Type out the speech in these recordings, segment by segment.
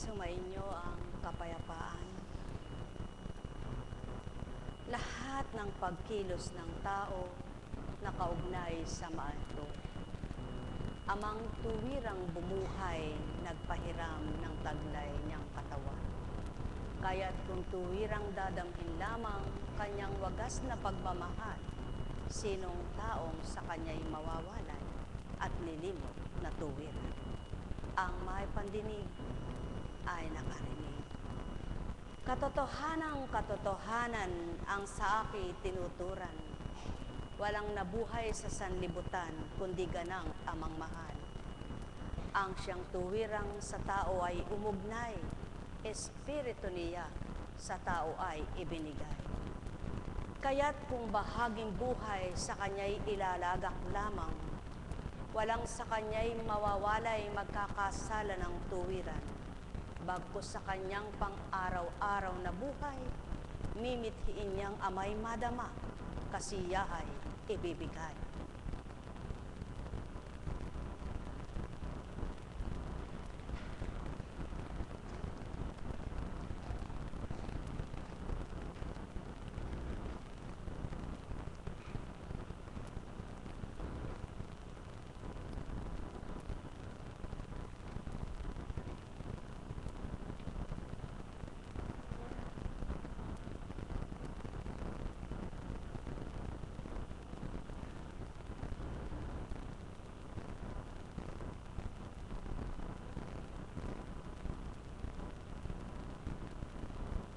Sumainyo ang kapayapaan. Lahat ng pagkilos ng tao nakaugnay sa maanto. Amang tuwirang bumuhay, nagpahiram ng taglay niyang katawan. Kaya't kung tuwirang dadamhin lamang kanyang wagas na pagmamahal, sinong taong sa kanya'y mawawalay at lilimot na tuwiran. Ang may pandinig ay nakarinig. Katotohanan ang sa akin tinuturan. Walang nabuhay sa sanlibutan, kundi ganang amang mahal. Ang siyang tuwirang sa tao ay umugnay, espiritu niya sa tao ay ibinigay. Kaya't kung bahaging buhay sa kanya'y ilalagak lamang, walang sa kanya'y mawawalay magkakasala ng tuwiran. Bagkus sa kanyang pang-araw-araw na buhay, mimithiin niyang amay madama, kasiyahay ibibigay.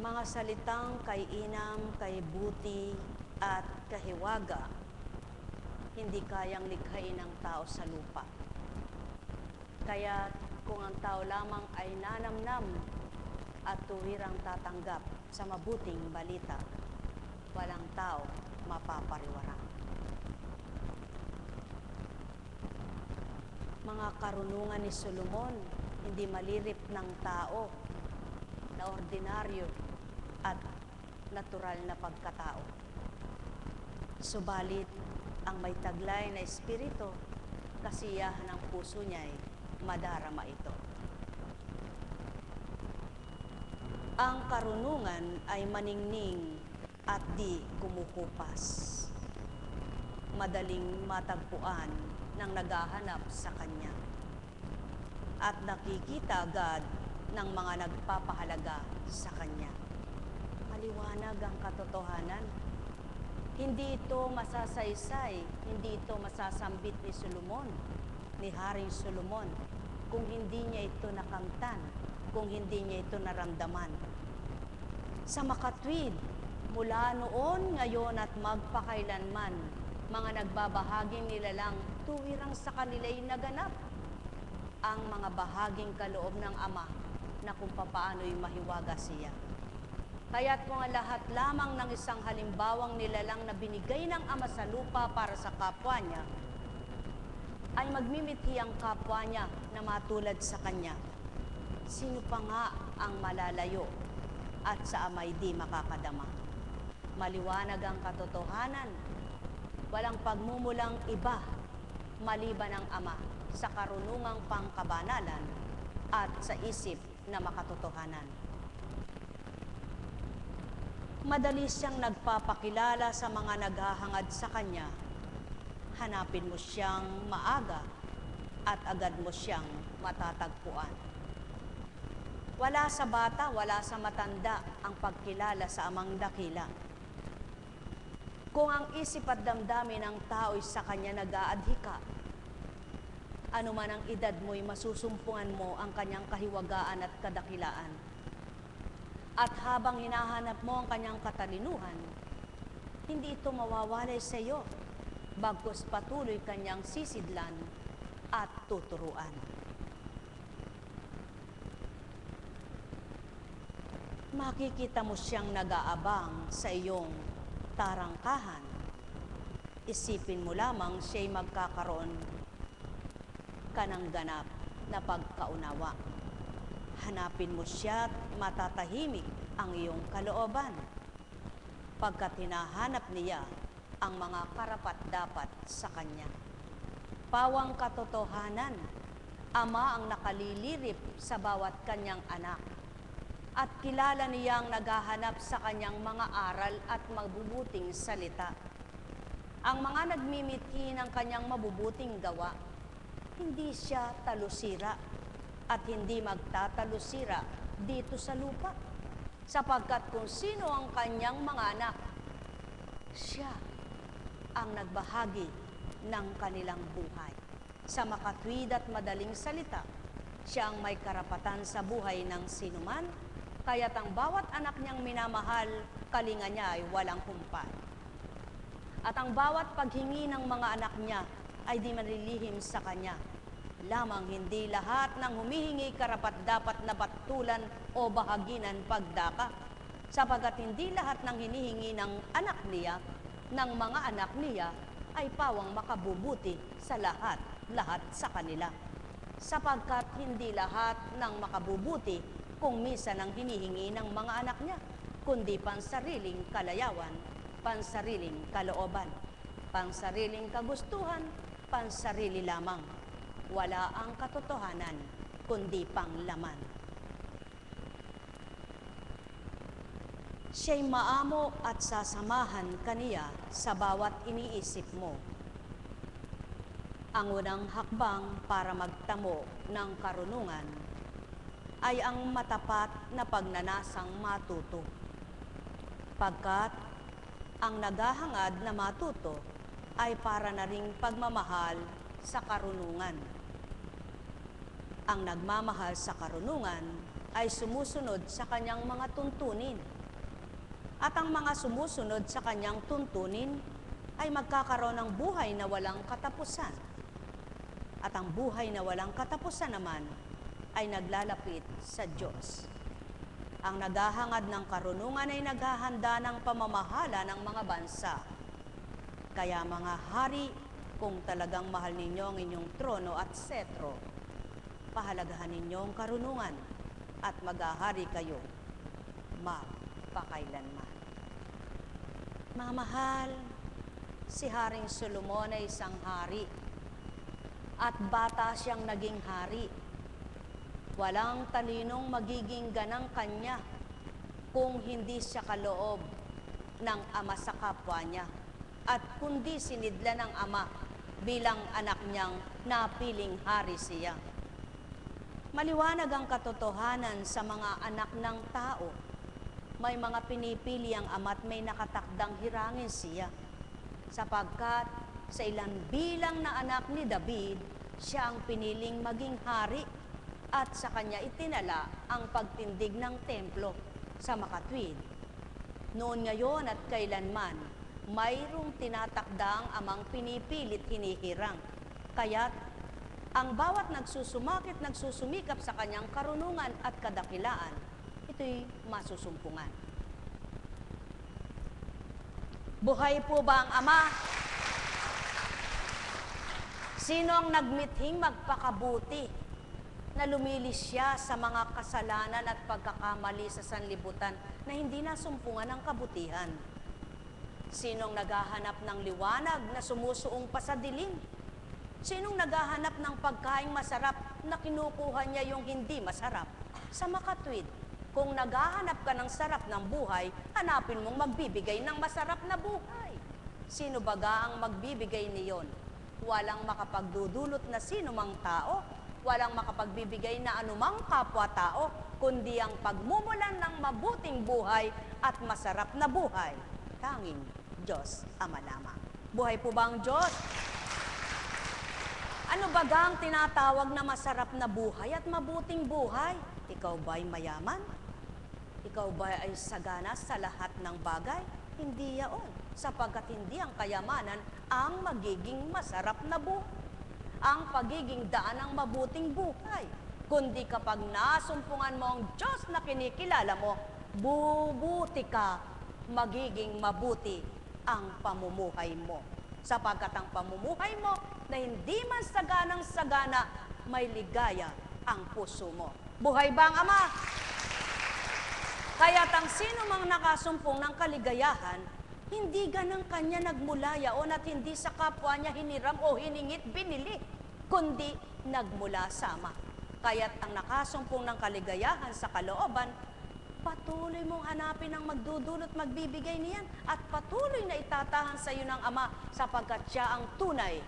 Mga salitang kay inam, kay buti, at kahiwaga, hindi kayang likhain ng tao sa lupa. Kaya kung ang tao lamang ay nanamnam at tuwirang tatanggap sa mabuting balita, walang tao mapapariwara. Mga karunungan ni Solomon, hindi malirip ng tao na ordinaryo at natural na pagkatao. Subalit, ang may taglay na espiritu, kasiyahan ng puso niya'y madarama ito. Ang karunungan ay maningning at di kumukupas. Madaling matagpuan ng naghahanap sa kanya. At nakikita agad ng mga nagpapahalaga sa kanya. Maliwanag ang katotohanan. Hindi ito masasaysay, hindi ito masasambit ni Solomon, ni Haring Solomon, kung hindi niya ito nakamtan, kung hindi niya ito naramdaman. Sa makatwid, mula noon, ngayon at magpakailanman, mga nagbabahaging nilalang tuwirang sa kanila'y naganap ang mga bahaging kaloob ng Ama na kung papaano'y mahiwaga siya. Kaya't kung ang lahat lamang ng isang halimbawang nilalang na binigay ng Ama sa lupa para sa kapwa niya, ay magmimithi ang kapwa niya na matulad sa kanya, sino pa nga ang malalayo at sa Ama'y di makakadama? Maliwanag ang katotohanan, walang pagmumulang iba maliban ang Ama sa karunungang pangkabanalan at sa isip na makatotohanan. Madali siyang nagpapakilala sa mga naghahangad sa kanya. Hanapin mo siyang maaga at agad mo siyang matatagpuan. Wala sa bata, wala sa matanda ang pagkilala sa Amang dakila. Kung ang isip at damdamin ng tao'y sa kanya nag-aadhika, ano man ang edad mo'y masusumpungan mo ang kanyang kahiwagaan at kadakilaan. At habang hinahanap mo ang kanyang katalinuhan, hindi ito mawawalay sa iyo, bagkus patuloy kanyang sisidlan at tuturuan. Makikita mo siyang nag-aabang sa iyong tarangkahan. Isipin mo lamang siya'y magkakaroon ka ng ganap na pagkaunawa. Hanapin mo siya at matatahimik ang iyong kalooban. Pagkat hinahanap niya ang mga karapat-dapat sa kanya. Pawang katotohanan, Ama ang nakalilirip sa bawat kanyang anak. At kilala niyang naghahanap sa kanyang mga aral at mabubuting salita. Ang mga nagmimithi ng kanyang mabubuting gawa, hindi siya talusira at hindi magtatalusira dito sa lupa. Sapagkat kung sino ang kanyang mga anak, siya ang nagbahagi ng kanilang buhay. Sa makatwid at madaling salita, siya ang may karapatan sa buhay ng sinuman, kaya't ang bawat anak niyang minamahal, kalinga niya ay walang humpay. At ang bawat paghingi ng mga anak niya ay di manlilihim sa kanya. Lamang hindi lahat ng humihingi karapat-dapat na patulan o bahaginan pagdaka, sapagat hindi lahat ng hinihingi ng anak niya, ng mga anak niya, ay pawang makabubuti sa lahat sa kanila. Sapagkat hindi lahat ng makabubuti kung minsan ang hinihingi ng mga anak niya, kundi pansariling kalayawan, pansariling kalooban, pansariling kagustuhan, pansarili lamang. Wala ang katotohanan, kundi panglaman. Siya'y maamo at sasamahan kaniya sa bawat iniisip mo. Ang unang hakbang para magtamo ng karunungan ay ang matapat na pagnanasang matuto. Pagkat ang naghahangad na matuto ay para na ring pagmamahal sa karunungan. Ang nagmamahal sa karunungan ay sumusunod sa kanyang mga tuntunin. At ang mga sumusunod sa kanyang tuntunin ay magkakaroon ng buhay na walang katapusan. At ang buhay na walang katapusan naman ay naglalapit sa Diyos. Ang naghahangad ng karunungan ay naghahanda ng pamamahala ng mga bansa. Kaya mga hari, kung talagang mahal ninyo ang inyong trono at setro, pahalagahan ninyo ang karunungan at maghahari kayo magpakailanman. Mga mahal, si Haring Solomon ay isang hari at bata siyang naging hari. Walang talinong magiging ganang kanya kung hindi siya kaloob ng ama sa kapwa niya at kundi sinidla ng ama bilang anak niyang napiling hari siya. Maliwanag ang katotohanan sa mga anak ng tao. May mga pinipili ang ama at may nakatakdang hirangin siya. Sapagkat sa ilang bilang na anak ni David, siya ang piniling maging hari at sa kanya itinala ang pagtindig ng templo sa makatwid. Noon ngayon at kailanman, mayroong tinatakdang amang pinipilit hinihirang. Kaya't ang bawat nagsusumikap sa kanyang karunungan at kadakilaan, ito'y masusumpungan. Buhay po ba ang Ama? Sino ang nagmithing magpakabuti na lumilis siya sa mga kasalanan at pagkakamali sa sanlibutan na hindi nasumpungan ng kabutihan? Sinong naghahanap ng liwanag na sumusuong pa sa dilim? Sinong naghahanap ng pagkaing masarap na kinukuha niya yung hindi masarap? Sa makatwid, kung naghahanap ka ng sarap ng buhay, hanapin mong magbibigay ng masarap na buhay. Sino baga ang magbibigay niyon? Walang makapagdudulot na sino mang tao, walang makapagbibigay na anumang kapwa-tao, kundi ang pagmumulan ng mabuting buhay at masarap na buhay. Tanging Diyos Ama lamang. Buhay po ba ang Diyos? Ano baga ang tinatawag na masarap na buhay at mabuting buhay? Ikaw ba'y mayaman? Ikaw ba ay sagana sa lahat ng bagay? Hindi yaon, sapagkat hindi ang kayamanan ang magiging masarap na buhay, ang pagiging daan ng mabuting buhay, kundi kapag nasumpungan mo ang Diyos na kinikilala mo, bubuti ka, magiging mabuti ang pamumuhay mo. Sapagkat ang pamumuhay mo na hindi man saganang-sagana, may ligaya ang puso mo. Buhay ba ang Ama? Kaya't ang sino mang nakasumpong ng kaligayahan, hindi ganang kanya nagmula yaon at hindi sa kapwa niya hiniram o hiningit binili. kundi nagmula sa Ama. Kaya't ang nakasumpong ng kaligayahan sa kalooban, patuloy mong hanapin ang magdudulot, magbibigay niyan, at patuloy na itatahan sa iyo ng Ama sapagkat siya ang tunay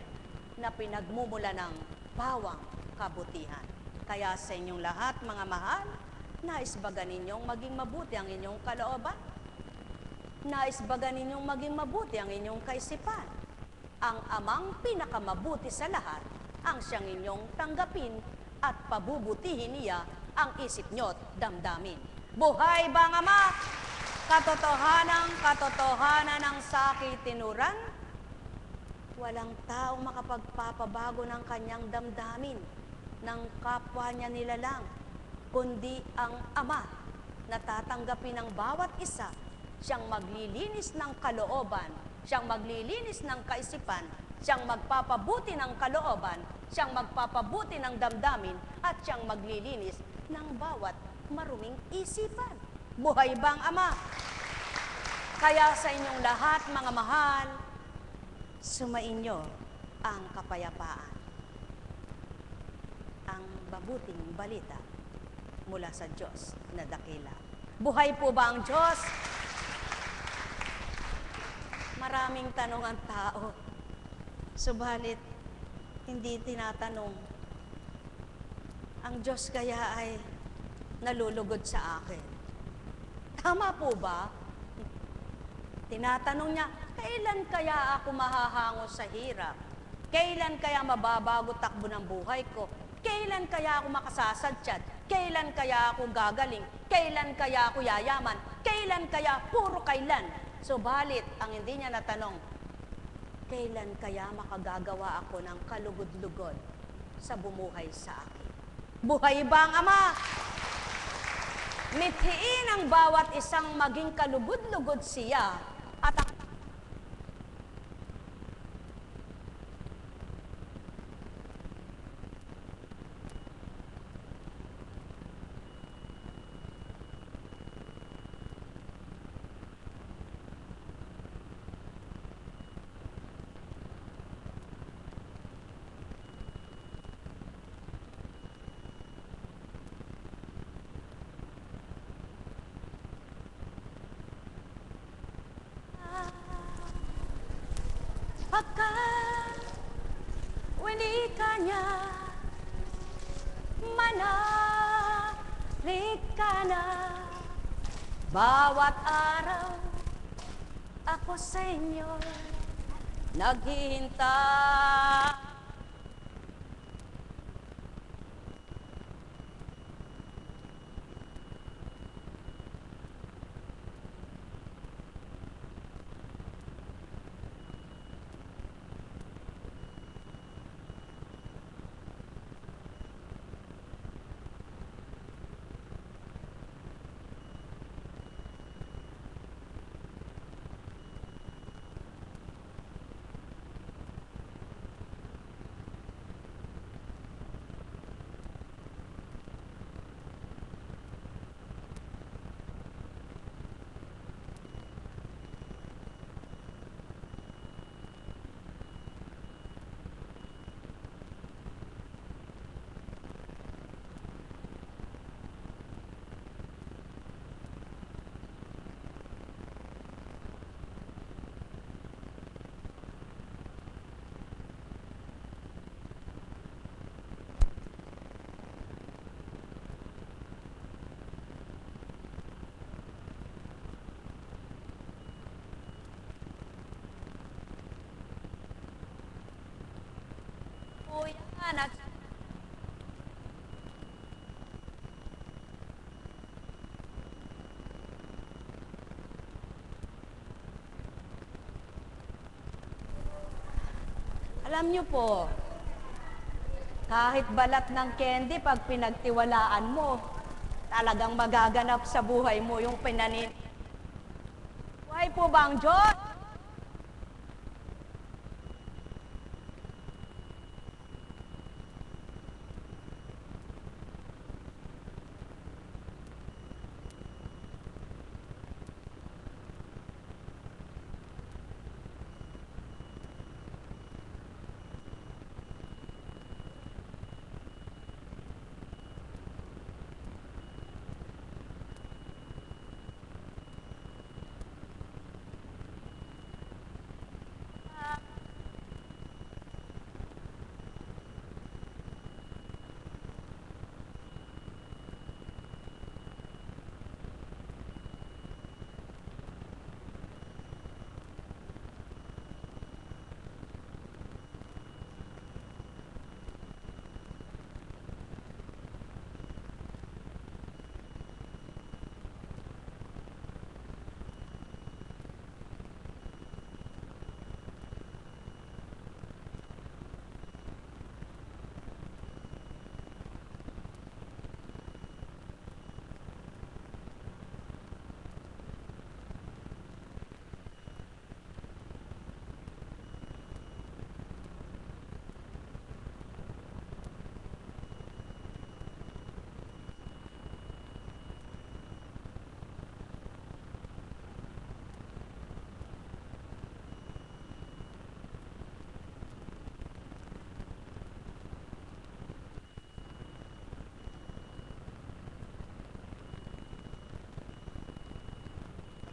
na pinagmumula ng bawang kabutihan. Kaya sa inyong lahat, mga mahal, nais baga ninyong maging mabuti ang inyong kalooban? Nais baga ninyong maging mabuti ang inyong kaisipan? Ang Amang pinakamabuti sa lahat ang siyang inyong tanggapin at pabubutihin niya ang isip nyo't damdamin. Buhay bang Ama? Katotohanan ng sakit tinuran? Walang taong makapagpapabago ng kanyang damdamin ng kapwa niya nilalang, kundi ang Ama na tatanggapin ng bawat isa. Siyang maglilinis ng kalooban, siyang maglilinis ng kaisipan, siyang magpapabuti ng kalooban, siyang magpapabuti ng damdamin, at siyang maglilinis ng bawat maruming isipan. Buhay bang Ama? Kaya sa inyong lahat, mga mahal, sumainyo ang kapayapaan. Ang mabuting balita mula sa Diyos na dakila. Buhay po ba ang Diyos? Maraming tanong ang tao, subalit hindi tinatanong, ang Diyos kaya ay nalulugod sa akin? Tama po ba? Tinatanong niya, kailan kaya ako mahahango sa hirap? Kailan kaya mababago takbo ng buhay ko? Kailan kaya ako makasasadsyad? Kailan kaya ako gagaling? Kailan kaya ako yayaman? Kailan kaya? Puro kailan. Subalit, ang hindi niya natanong, kailan kaya makagagawa ako ng kalugod-lugod sa bumuhay sa akin? Buhay ba ang Ama? Mithiin ang bawat isang maging kalugod-lugod siya at ang pagka-winika niya, manalig ka na. Bawat araw, ako sa inyo, naghihintay. O yan, at alam niyo po, kahit balat ng candy, pag pinagtiwalaan mo, talagang magaganap sa buhay mo yung pinanin. Buhay po ba ang Diyos?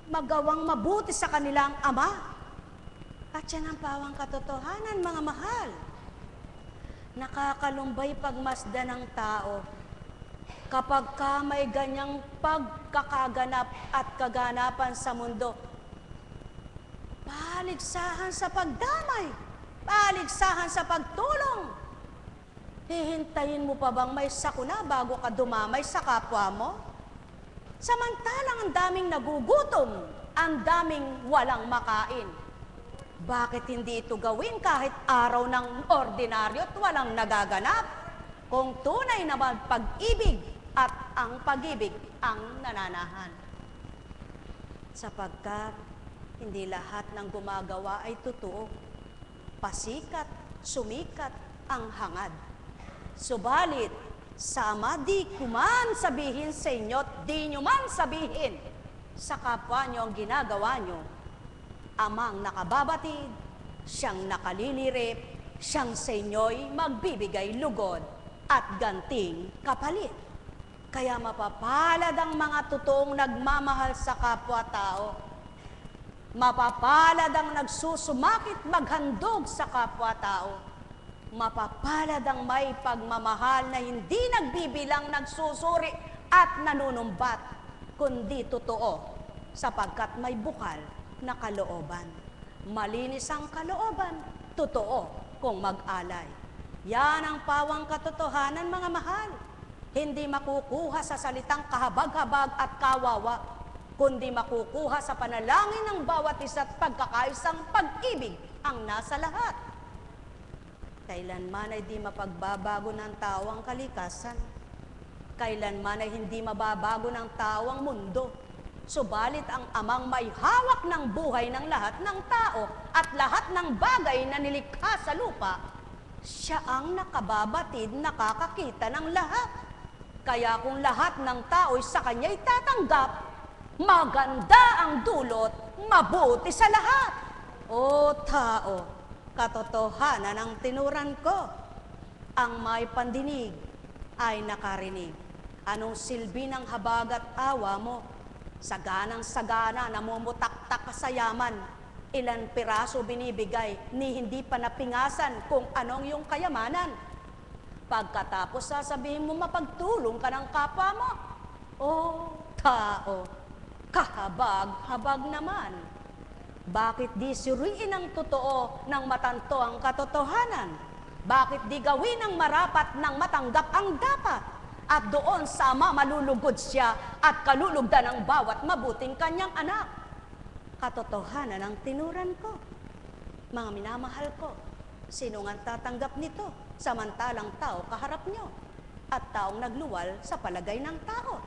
magawang mabuti sa kanilang ama. At yan ang pawang katotohanan, mga mahal. Nakakalumbay pagmasdan ng tao kapag ka may ganyang pagkakaganap at kaganapan sa mundo. Paligsahan sa pagdamay, paligsahan sa pagtulong. Hihintayin mo pa bang may sakuna bago ka dumamay sa kapwa mo? Samantalang ang daming nagugutom, ang daming walang makain. Bakit hindi ito gawin kahit araw ng ordinaryo at walang nagaganap? Kung tunay na pag-ibig at ang pag-ibig ang nananahan. Sapagkat hindi lahat ng gumagawa ay totoo. Pasikat, sumikat ang hangad. Subalit, sa Ama di ko man sabihin sa inyo at di nyo man sabihin sa kapwa nyo ang ginagawa nyo. Amang nakababatid, siyang nakalilirip, siyang sa inyo'y magbibigay lugod at ganting kapalit. Kaya mapapalad ang mga totoong nagmamahal sa kapwa-tao. Mapapalad ang nagsusumakit maghandog sa kapwa-tao. Mapapalad ang may pagmamahal na hindi nagbibilang nagsusuri at nanunumbat, kundi totoo, sapagkat may bukal na kalooban. Malinis ang kalooban, totoo kung mag-alay. Yan ang pawang katotohanan, mga mahal. Hindi makukuha sa salitang kahabag-habag at kawawa, kundi makukuha sa panalangin ng bawat isa't pagkakaisang pag-ibig ang nasa lahat. Kailanman ay di mapagbabago ng tao ang kalikasan. Kailanman ay hindi mababago ng tao ang mundo. Subalit ang amang may hawak ng buhay ng lahat ng tao at lahat ng bagay na nilikha sa lupa, siya ang nakababatid, nakakakita ng lahat. Kaya kung lahat ng tao'y sa kanya'y tatanggap, maganda ang dulot, mabuti sa lahat. O tao, katotohanan ang tinuran ko. Ang may pandinig ay nakarinig. Anong silbi ng habag at awa mo? Saganang-sagana, namumutaktak ka sa yaman. Ilan piraso binibigay, ni hindi pa napingasan kung anong iyong kayamanan. Pagkatapos sasabihin mo mapagtulong ka ng kapwa mo. O tao, kahabag-habag naman. Bakit di suriin ang totoo nang matanto ang katotohanan? Bakit di gawin ang marapat nang matanggap ang dapat? At doon sa Ama malulugod siya at kalulugdan ang bawat mabuting kanyang anak. Katotohanan ang tinuran ko. Mga minamahal ko, sino nga tatanggap nito samantalang tao kaharap nyo at taong nagluwal sa palagay ng tao?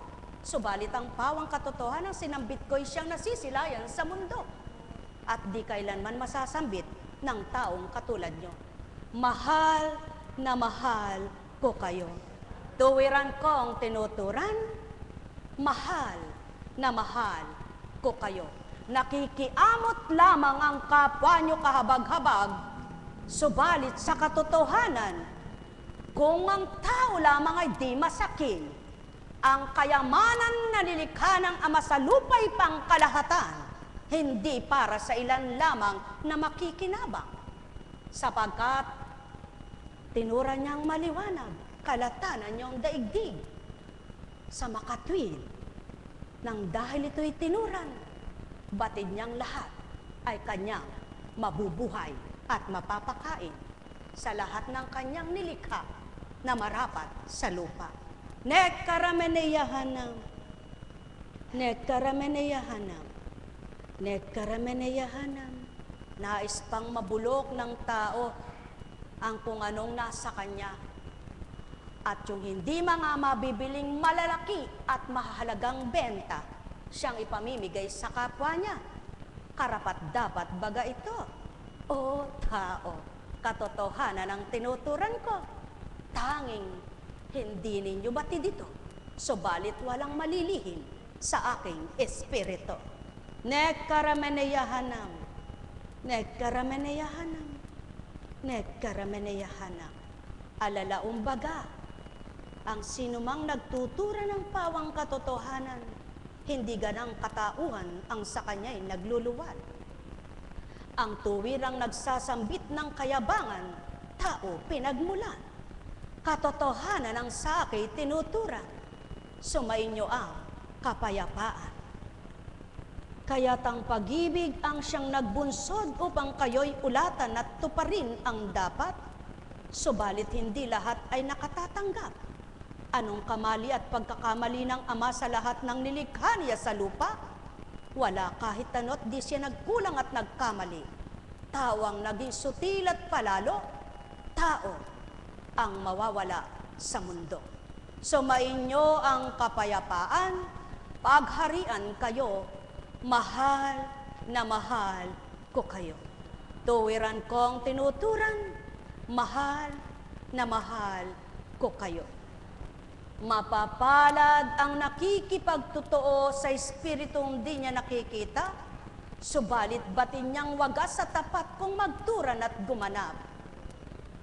Subalit ang pawang katotohanan sinambit ko'y siyang nasisilayan sa mundo at di kailanman masasambit ng taong katulad nyo. Mahal na mahal ko kayo. Tuwiran kong tinuturan, mahal na mahal ko kayo. Nakikiamot lamang ang kapwa nyo kahabag-habag, subalit sa katotohanan, kung ang tao lamang ay di masakin, ang kayamanan na nilikha ng Ama sa lupa'y pangkalahatan, hindi para sa ilan lamang na makikinabang, sapagkat tinura niyang maliwanag, kalatanan niyong daigdig sa makatwid. Nang dahil ito'y tinuran, batid niyang lahat ay kanyang mabubuhay at mapapakain sa lahat ng kanyang nilikha na marapat sa lupa. Nekkarameneyahanam, nekkarameneyahanam, nekkarameneyahanam. Nais pang mabulok ng tao ang kung anong nasa kanya. At yung hindi mga mabibiling malalaki at mahalagang benta, siyang ipamimigay sa kapwa niya. Karapat dapat baga ito. O tao, katotohanan ang tinuturan ko. Tanging hindi ninyo batid ito, subalit walang malilihim sa aking espiritu. Nekkarameneyahanam, nekkarameneyahanam, nekkarameneyahanam. Alalaumbaga, ang sinumang nagtutura ng pawang katotohanan hindi ganang katauhan ang sa kanya'y nagluluwal. Ang tuwirang nagsasambit ng kayabangan, tao pinagmulan. Katotohanan ang sa akin tinuturan, sumainyo ang kapayapaan. Kaya't ang pag-ibig ang siyang nagbunsod upang kayo'y ulatan at tuparin ang dapat, subalit hindi lahat ay nakatatanggap. Anong kamali at pagkakamali ng Ama sa lahat ng nilikha niya sa lupa? Wala kahit ano't di siya nagkulang at nagkamali. Tao ang naging sutil at palalo, tao ang mawawala sa mundo. Sumainyo ang kapayapaan, pagharian kayo, mahal na mahal ko kayo. Tuwiran kong tinuturan, mahal na mahal ko kayo. Mapapalad ang nakikipagtotoo sa espiritong di niya nakikita, subalit batin niyang wagas sa tapat kung magturan at gumanap.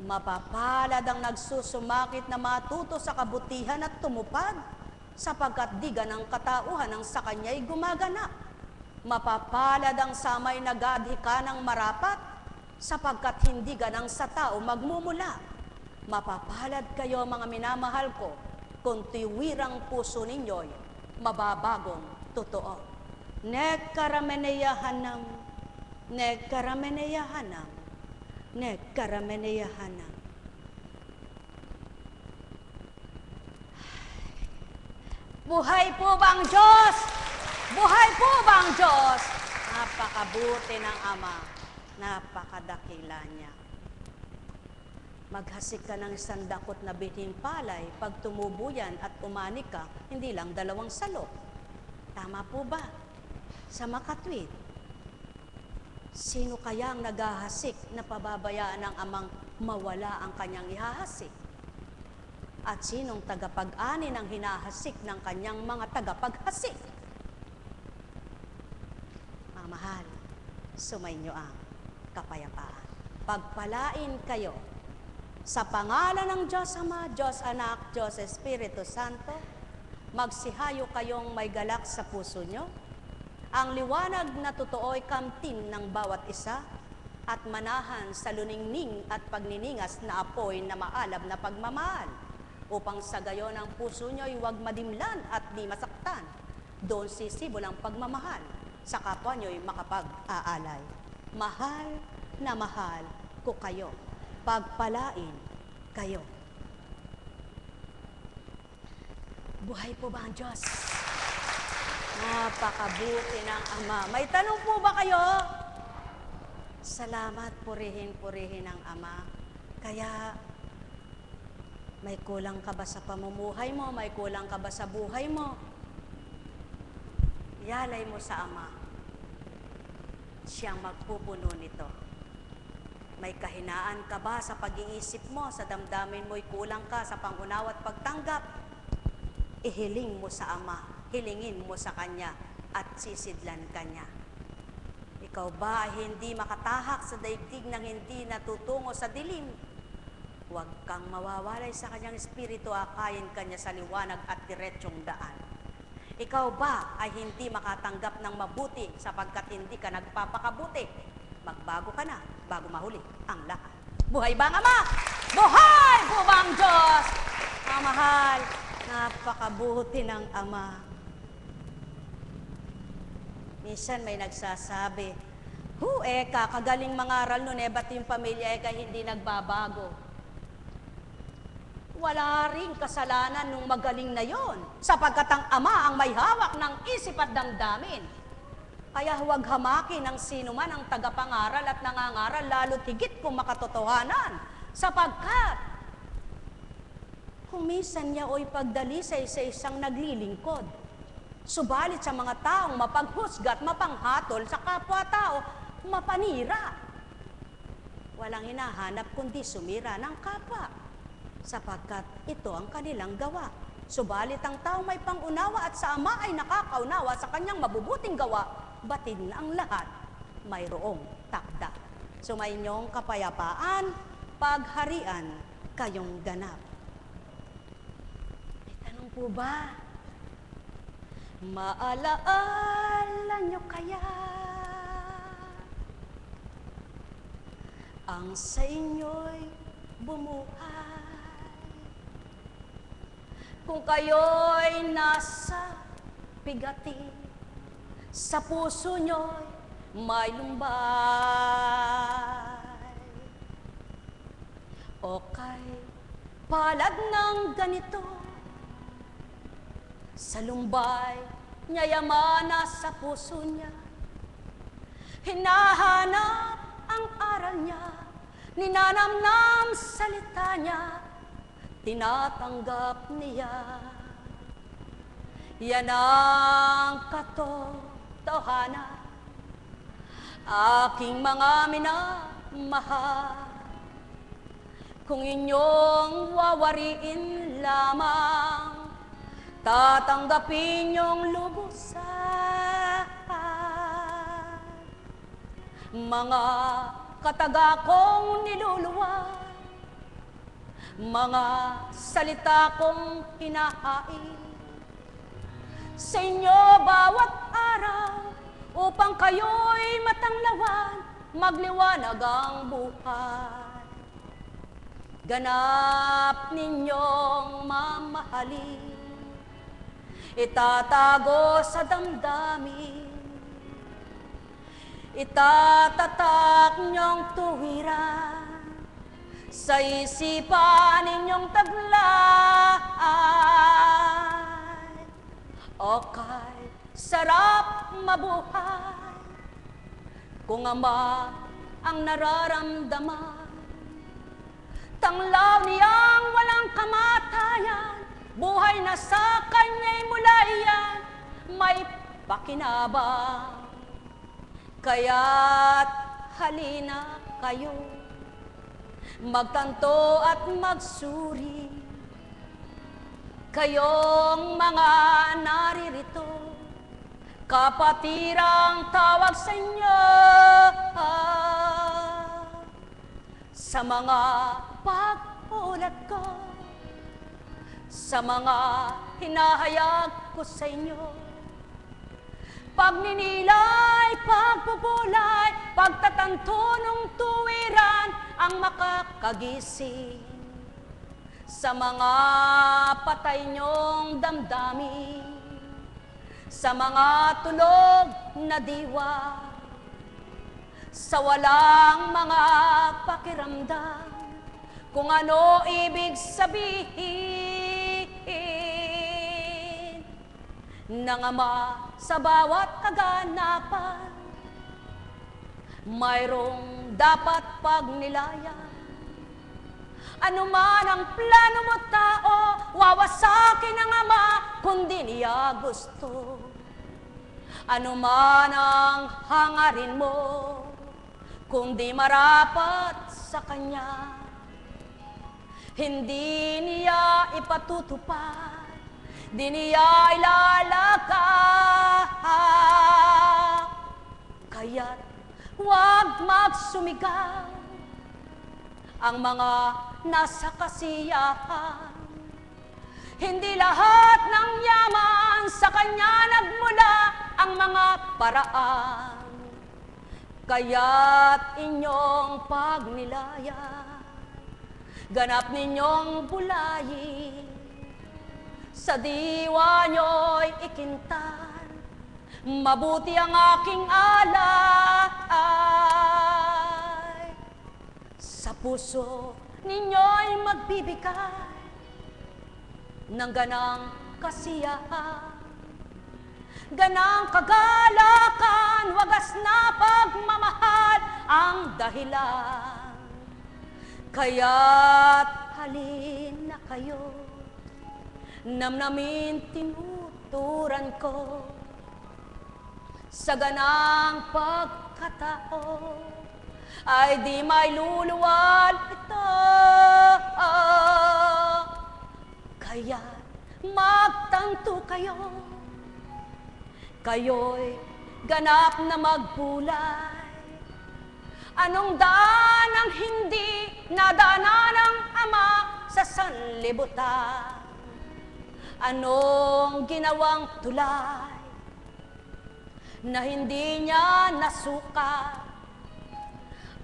Mapapalad ang nagsusumakit na matuto sa kabutihan at tumupad, sapagkat di ganang katauhan ang sa kanya'y gumaganap. Mapapalad ang samay nagadhika ng marapat, sapagkat hindi ganang sa tao magmumula. Mapapalad kayo mga minamahal ko, kung tiwirang puso ninyo'y mababagong totoo. Nekkarameneyahanam, nekkarameneyahanam, nekkarameneyahanam. Buhay po bang Diyos? Buhay po bang Diyos? Napakabuti ng Ama, napakadakila niya. Maghasik ka ng isang dakot na bihing palay, pag tumubo yan at umani ka, hindi lang 2 salok. Tama po ba? Sa makatwid, sino kaya ang naghahasik na pababayaan ng Amang mawala ang kanyang ihahasik? At sinong tagapag-ani ng hinahasik ng kanyang mga tagapaghasik? Mga mahal, sumainyo ang kapayapaan. Pagpalain kayo sa pangalan ng Diyos Ama, Diyos Anak, Diyos Espiritu Santo, magsihayo kayong may galak sa puso nyo. Ang liwanag na totoo'y kamtin ng bawat isa at manahan sa luningning at pagniningas na apoy na maalab na pagmamahal, upang sa gayon ang puso nyo'y huwag madimlan at di masaktan. Doon sisibol ang pagmamahal, sa kapwa nyo'y makapag-aalay. Mahal na mahal ko kayo. Pagpalain kayo. Buhay po ba ang Diyos? Napakabuti ng Ama. May tanong po ba kayo? Salamat, purihin ang Ama. Kaya, may kulang ka ba sa pamumuhay mo? May kulang ka ba sa buhay mo? Yalay mo sa Ama. Siyang magpupuno nito. May kahinaan ka ba sa pag-iisip mo, sa damdamin mo'y kulang ka sa pangunawa at pagtanggap? Ihiling mo sa Ama, hilingin mo sa Kanya, at sisidlan Kanya. Ikaw ba ay hindi makatahak sa daigdig ng hindi natutungo sa dilim? Huwag kang mawawalay sa Kanyang Espiritu, akayin Kanya sa liwanag at diretsyong daan. Ikaw ba ay hindi makatanggap ng mabuti sapagkat hindi ka nagpapakabuti? Magbago ka na bago mahuli ang lahat. Buhay ba ang Ama? Buhay po ba ang Diyos? Mga mahal, napakabuti ng Ama. Minsan may nagsasabi, kakagaling mangaral nun ba't yung pamilya hindi nagbabago? Wala ring kasalanan nung magaling na yon, sapagkat ang Ama ang may hawak ng isip at damdamin. Kaya huwag hamakin ng sino man ang tagapangaral at nangangaral, lalo't higit kung makatotohanan, sapagkat kung minsan niya o'y pagdalisay sa isang naglilingkod, subalit sa mga taong mapaghusga at mapanghatol sa kapwa-tao, mapanira. Walang hinahanap kundi sumira ng kapwa, sapagkat ito ang kanilang gawa. Subalit ang taong may pangunawa at sa Ama ay nakakaunawa sa kanyang mabubuting gawa, batin ang lahat, mayroong takda. Sumainyong kapayapaan, pagharian kayong ganap. May tanong po ba? Maalaala nyo kaya ang sa inyo'y bumuhay kung kayo'y nasa pigati, sa puso nyo'y may lumbay o kay palad ng ganito sa lumbay niya yamana sa puso niya, hinahanap ang aral niya, ninanamnam salita niya, tinatanggap niya. Yan ang katotohanan, aking mga minamahal. Kung inyong wawariin lamang, tatanggapin niyong lubusan. Mga kataga kong niluluwa, mga salita kong hinahain sa inyo bawat araw, upang kayo'y matanglawan, magliwanag ang buhay. Ganap ninyong mamahalin, itatago sa damdamin, itatatak niyong tuwiran, sa isipan ninyong taglay. O kay sarap mabuhay kung Ama ang nararamdaman, tanglaw niyang walang kamatayan, buhay na sa Kanya'y mula iyan, may pakinabang. Kaya't halina kayo, magtanto at magsuri, kayong mga naririto, kapatirang tawag sa inyo, sa mga pag-ulat ko, sa mga hinahayag ko sa inyo, pagninilay, pagpupulay, pagtatanto ng tuwiran ang makakagising sa mga patay niyong damdamin, sa mga tulog na diwa, sa walang mga pakiramdam, kung ano ibig sabihin ng Ama sa bawat kaganapan. Mayroong dapat pagnilayan, ano man ang plano mo tao, wawasakin ng Ama kung di niya gusto. Ano man ang hangarin mo, kung di marapat sa Kanya, hindi niya ipatutupad, di niya ilalagak. Kaya't huwag magsumigaw ang mga nasa kasiyahan. Hindi lahat ng yaman sa Kanya nagmula, ang mga paraan. Kaya't inyong pagnilayan, ganap ninyong bulayin, sa diwa nyo'y ikintan, mabuti ang aking alay. Sa puso ninyo'y magbibigay ng ganang kasiyahan, ganang kagalakan, wagas na pagmamahal ang dahilan. Kaya't halin na kayo, namnamin tinuturan ko, sa ganang pagkatao ay di may luluwal ito. Kaya't magtanto kayo, kayo'y ganap na magbulay. Anong daan ang hindi nadaanan ng Ama sa sanlibutan? Anong ginawang tulay na hindi niya nasuka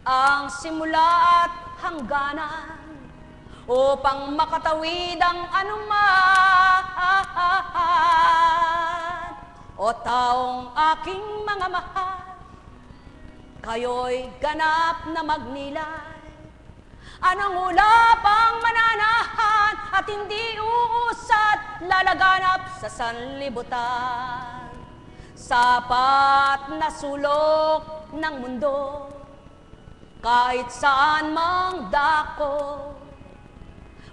ang simula at hangganan upang makatawid ang anuman? O taong aking mga mahal, kayo'y ganap na magnilay. Anong ulap ang mananahan at hindi uusad lalaganap sa sanlibutan? Sapat na sulok ng mundo, kahit saan mang dako,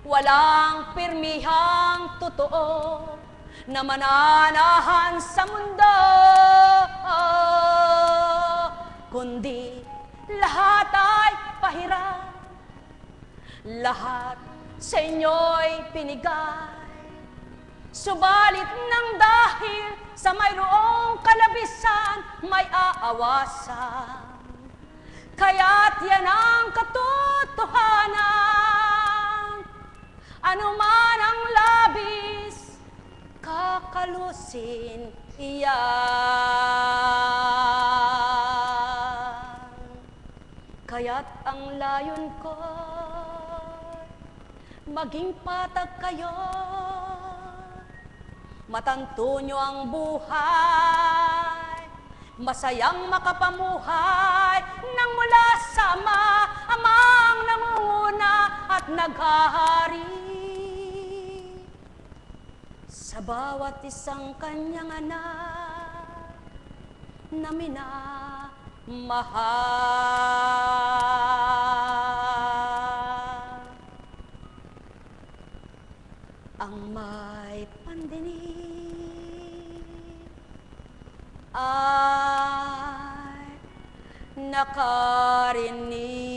walang pirmihang totoo na mananahan sa mundo, kundi lahat ay pahiram. Lahat sa inyo'y pinigay, subalit nang dahil sa mayroong kalabisan, may aawasan. Kaya't yan ang katotohanan, anuman ang labis, kakalusin iyan. Kaya't ang layon ko, maging patag kayo, matanto nyo ang buhay, masayang makapamuhay nang mula sa amang nangunguna at naghahari sa bawat isang kanyang anak na minamahal. Ang may pandinig ay nakarinig.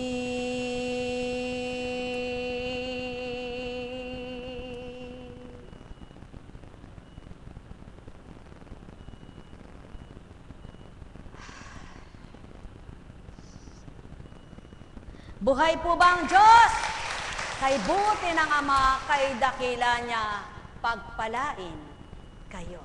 Buhay po ba ang Diyos? Kay buti ng Ama, kay dakila niya, pagpalain kayo.